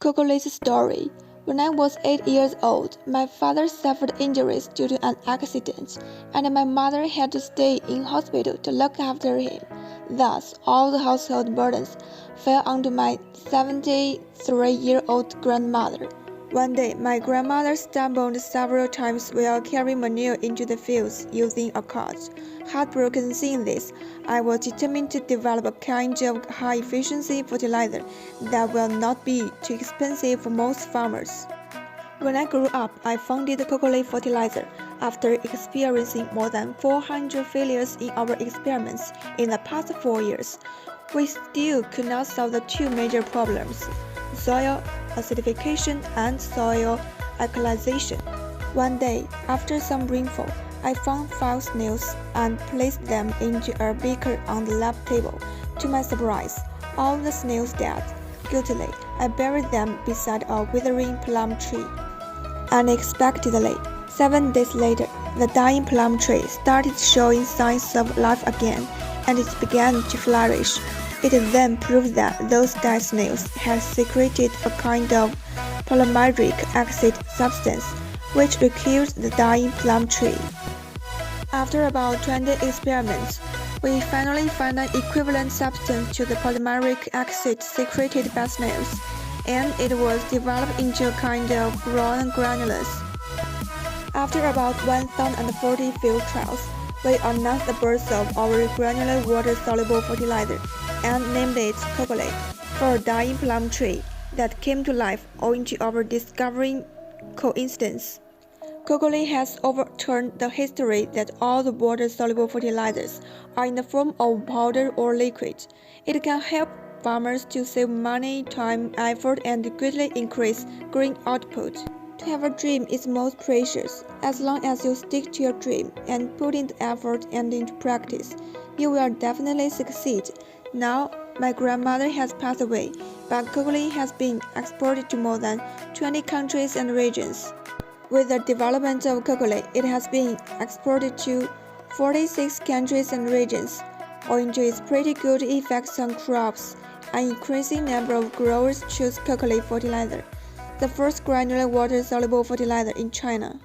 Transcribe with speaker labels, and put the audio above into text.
Speaker 1: Cocoly's story. When I was 8 years old, my father suffered injuries due to an accident, and my mother had to stay in hospital to look after him. Thus, all the household burdens fell onto my 73-year-old grandmother. One day, my grandmother stumbled several times while carrying manure into the fields using a cart. Heartbroken seeing this, I was determined to develop a kind of high-efficiency fertilizer that will not be too expensive for most farmers. When I grew up, I founded Cocoly fertilizer. After experiencing more than 400 failures in our experiments in the past 4 years, we still could not solve the two major problems: soil acidification and soil alkalization. One day, after some rainfall, I found 5 snails and placed them into a beaker on the lab table. To my surprise, all the snails died. Guiltily, I buried them beside a withering plum tree. Unexpectedly, 7 days later, the dying plum tree started showing signs of life again, and it began to flourish. It then proved that those dead snails had secreted a kind of polymeric acid substance, which killed the dying plum tree. After about 20 experiments, we finally found an equivalent substance to the polymeric acid secreted by snails, and it was developed into a kind of brown granulus. After about 1,040 field trials, we announced the birth of our granular water-soluble fertilizer and named it Cocoly, for a dying plum tree that came to life owing to our discovering coincidence. Cocoly has overturned the history that all the water-soluble fertilizers are in the form of powder or liquid. It can help farmers to save money, time, effort, and greatly increase grain output. To have a dream is most precious. As long as you stick to your dream and put in the effort and into practice, you will definitely succeed. Now, my grandmother has passed away, but Cocoly has been exported to more than 20 countries and regions. With the development of Cocoly, it has been exported to 46 countries and regions. Owing to its pretty good effects on crops, an increasing number of growers choose Cocoly fertilizer, the first granular water-soluble fertilizer in China.